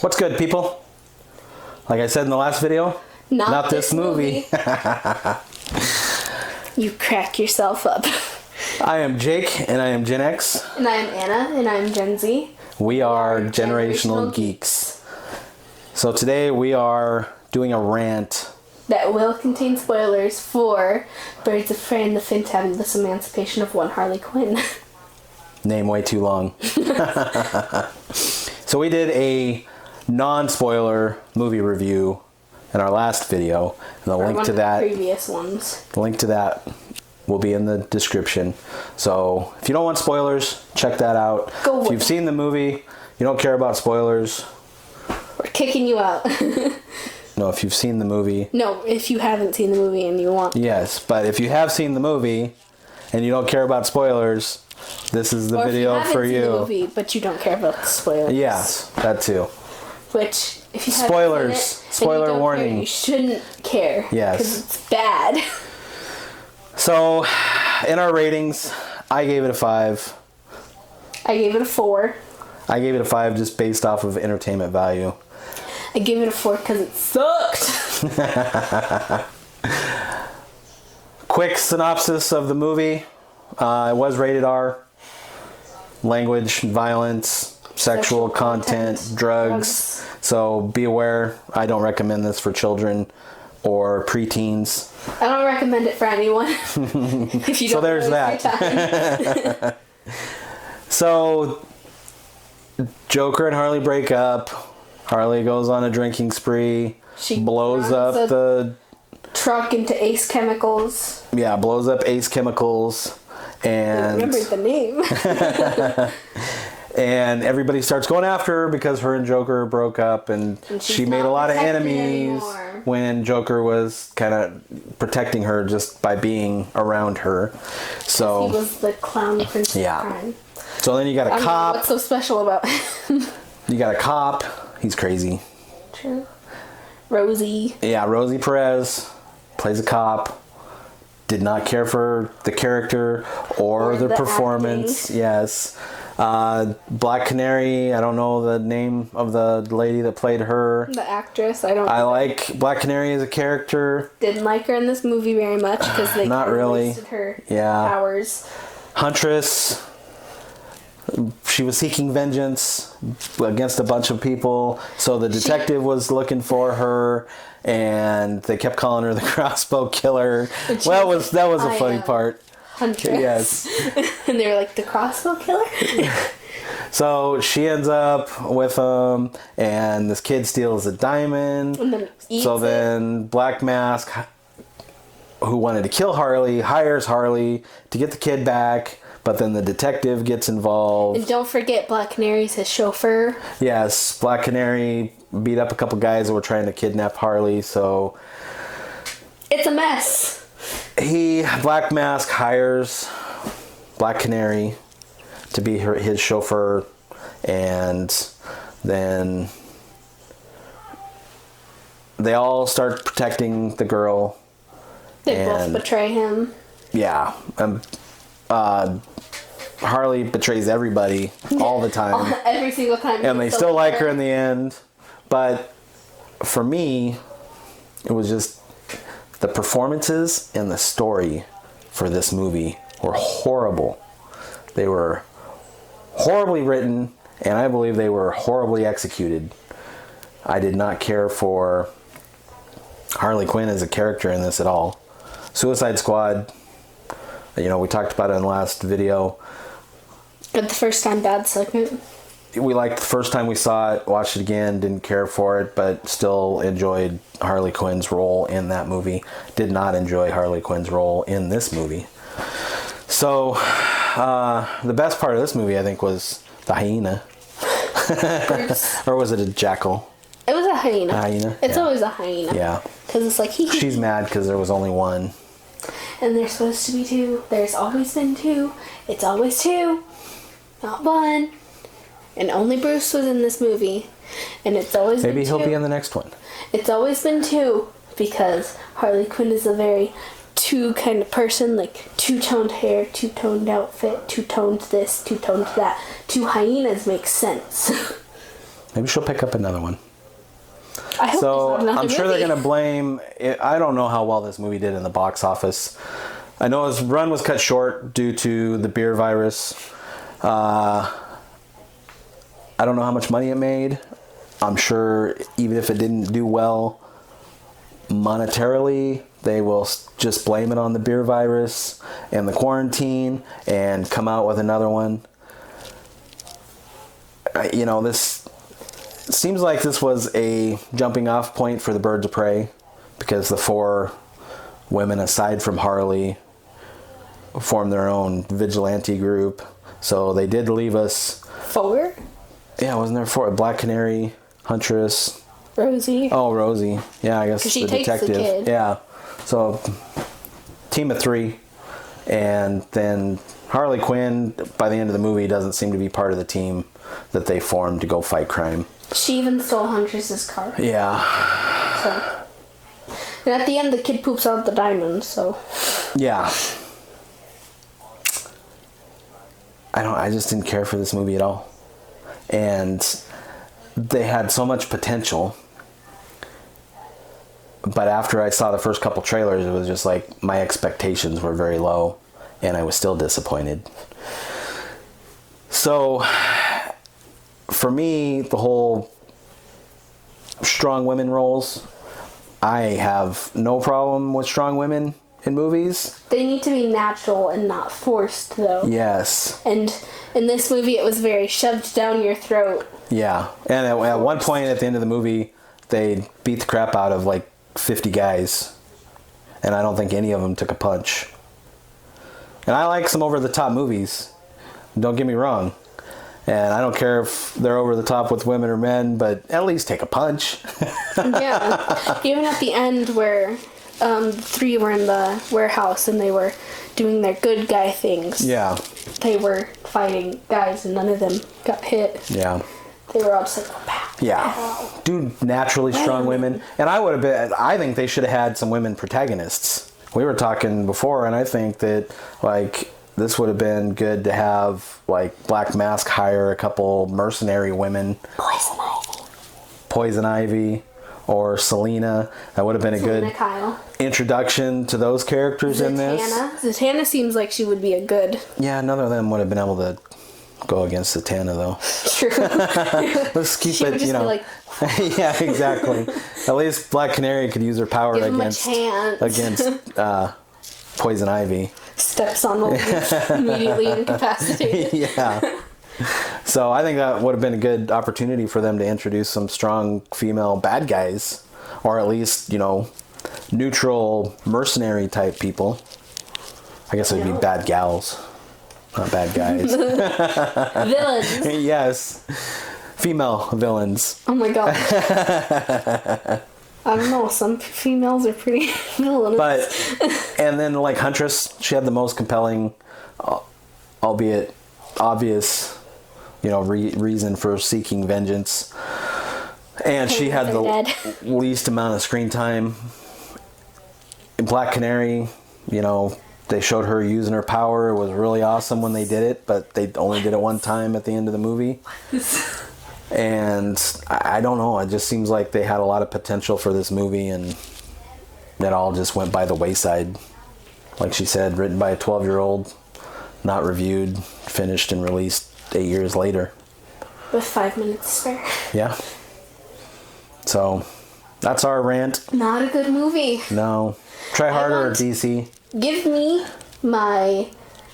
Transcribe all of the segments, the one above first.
What's good, people? Like I said in the last video, not this movie. You crack yourself up. I am Jake, and I am Gen X. And I am Anna, and I am Gen Z. We are Generational Geeks. So today we are doing a rant That will contain spoilers for Birds of Prey and the Fantabulous Emancipation of one Harley Quinn. Name way too long. So we did a non-spoiler movie review in our last video, and the link to that, previous ones. the link to that will be in the description. So if you don't want spoilers, check that out. If you've seen the movie, you don't care about spoilers, we're kicking you out. no, if you've seen the movie. No, if you haven't seen the movie and you want. Yes, but if you have seen the movie and you don't care about spoilers, this is the video for you. If you haven't seen the movie, but you don't care about the spoilers. Yes, that too. Which, if you spoilers, haven't seen it, spoiler and you warning. Care, you shouldn't care. Yes. Because it's bad. So, in our ratings, I gave it a 5. I gave it a 4. I gave it a 5 just based off of entertainment value. I gave it a 4 because it sucked. Quick synopsis of the movie. It was rated R. Language, violence, sexual content, drugs. So be aware. I don't recommend this for children or preteens. I don't recommend it for anyone. If you don't So there's waste your time. So Joker and Harley break up. Harley goes on a drinking spree. She blows up the truck into Ace Chemicals. Yeah, blows up Ace Chemicals. And I remembered the name. And everybody starts going after her because her and Joker broke up, and she made a lot of enemies when Joker was kind of protecting her just by being around her. So he was the clown prince of crime. So then you got a cop. What's so special about him? You got a cop. He's crazy. True. Rosie. Yeah, Rosie Perez plays a cop. Did not care for the character or the performance. Acting. Yes. Black Canary, I don't know the name of the lady that played her. The actress, I like Black Canary as a character. Didn't like her in this movie very much because they not really wasted her powers. Huntress, she was seeking vengeance against a bunch of people, so the detective was looking for her, and they kept calling her the crossbow killer. Well, that was a funny part. Huntress. Yes. And they were like, the crossbow killer? So she ends up with him, and this kid steals a diamond. And then then Black Mask, who wanted to kill Harley, hires Harley to get the kid back, but then the detective gets involved. And don't forget Black Canary's his chauffeur. Yes, Black Canary beat up a couple guys that were trying to kidnap Harley, so it's a mess. Black Mask hires Black Canary to be his chauffeur, and then they all start protecting the girl. They both betray him. Yeah. Harley betrays everybody all the time. Every single time. And they still like her in the end. But for me, it was just the performances and the story for this movie were horrible. They were horribly written, and I believe they were horribly executed. I did not care for Harley Quinn as a character in this at all. Suicide Squad, we talked about it in the last video. But the first time, bad second. We liked the first time we saw it, watched it again, didn't care for it, but still enjoyed Harley Quinn's role in that movie. Did not enjoy Harley Quinn's role in this movie. So, the best part of this movie, I think, was the hyena. Or was it a jackal? It was a hyena. A hyena? It's always a hyena. Yeah. Because it's like, She's mad because there was only one. And there's supposed to be 2. There's always been 2. It's always 2. Not 1. And only Bruce was in this movie. And it's always been 2. Maybe he'll be in the next one. It's always been 2 because Harley Quinn is a very 2 kind of person, like 2-toned hair, 2-toned outfit, 2-toned this, 2-toned that. 2 hyenas makes sense. Maybe she'll pick up another one. I hope So there's not another I'm sure they're movie. going to blame. I don't know how well this movie did in the box office. I know his run was cut short due to the beer virus. I don't know how much money it made. I'm sure even if it didn't do well monetarily, they will just blame it on the beer virus and the quarantine and come out with another one. This seems like this was a jumping off point for the Birds of Prey, because the 4 women aside from Harley formed their own vigilante group. So they did leave us. 4? Yeah, wasn't there 4? Black Canary, Huntress. Rosie. Oh, Rosie. Yeah, I guess 'Cause she the takes the detective. kid. Yeah. So team of 3, and then Harley Quinn by the end of the movie doesn't seem to be part of the team that they formed to go fight crime. She even stole Huntress's car. Yeah. So. And at the end, the kid poops out the diamonds. So. Yeah. I just didn't care for this movie at all. And they had so much potential. But after I saw the first couple trailers, it was just like my expectations were very low, and I was still disappointed. So, for me, the whole strong women roles, I have no problem with strong women in movies. They need to be natural and not forced, though. Yes. And in this movie, it was very shoved down your throat. Yeah. And at one point at the end of the movie, they beat the crap out of like 50 guys. And I don't think any of them took a punch. And I like some over-the-top movies. Don't get me wrong. And I don't care if they're over the top with women or men, but at least take a punch. Yeah. Even at the end where the 3 were in the warehouse and they were doing their good guy things. Yeah. They were fighting guys and none of them got hit. Yeah. They were all just like, pow, Yeah. pow. Dude, naturally strong women. And I think they should have had some women protagonists. We were talking before, and I think that, like, this would have been good to have, like, Black Mask hire a couple mercenary women. Poison Ivy or Selena. That would have been a Selena good Kyle. introduction to those characters in this. Zatanna seems like she would be a good. Yeah, none of them would have been able to go against Zatanna, though. True. Let's keep She would it, just you know. be like, Yeah, exactly. At least Black Canary could use her power give him a against chance. Poison Ivy. Steps on the leash, immediately incapacitated. Yeah. So I think that would have been a good opportunity for them to introduce some strong female bad guys, or at least, you know, neutral mercenary type people. I guess it would be bad gals, not bad guys. Villains. Yes. Female villains. Oh my god. I don't know, some females are pretty villainous. But, and then like Huntress, she had the most compelling, albeit obvious, you know, reason for seeking vengeance. And she had the least amount of screen time. In Black Canary, you know, they showed her using her power. It was really awesome when they did it, but they only did it one time at the end of the movie. And I don't know, it just seems like they had a lot of potential for this movie, and it all just went by the wayside. Like she said, written by a 12-year-old, not reviewed, finished and released 8 years later. With 5 minutes spare. Yeah. So, that's our rant. Not a good movie. No. Try harder, DC. Give me my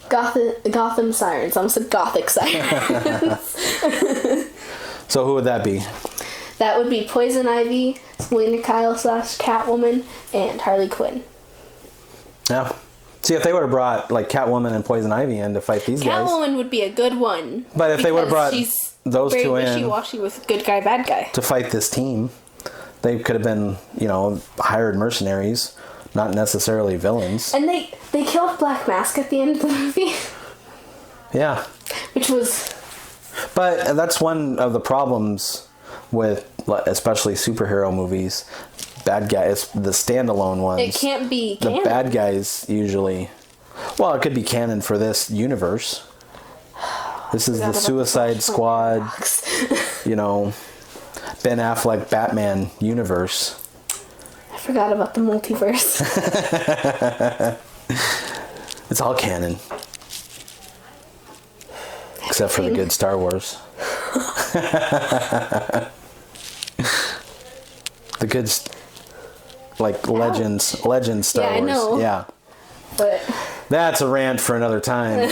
Gotham Sirens. I almost said Gothic Sirens. So who would that be? That would be Poison Ivy, Selena Kyle / Catwoman, and Harley Quinn. Yeah. See, if they would have brought like Catwoman and Poison Ivy in to fight these guys. Catwoman would be a good one. But if they would have brought she's those two very in wishy-washy with good guy, bad guy. to fight this team, they could have been, you know, hired mercenaries, not necessarily villains. And they killed Black Mask at the end of the movie. Yeah. Which was... But that's one of the problems with especially superhero movies. Bad guys, the standalone ones. It can't be canon. The bad guys usually... Well, it could be canon for this universe. This is the Suicide Squad, you know, Ben Affleck Batman universe. I forgot about the multiverse. It's all canon. Except for the good Star Wars. The good, Legends Star Wars. I know. Yeah. But That's a rant for another time.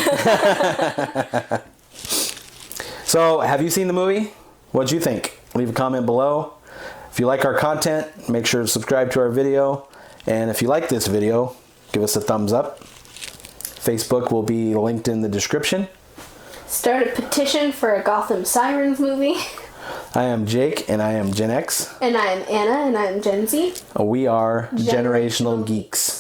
So, have you seen the movie? What'd you think? Leave a comment below. If you like our content, make sure to subscribe to our video. And if you like this video, give us a thumbs up. Facebook will be linked in the description. start a petition for a Gotham Sirens movie. I am Jake, and I am Gen X. And I am Anna, and I am Gen Z. We are Generational Geeks.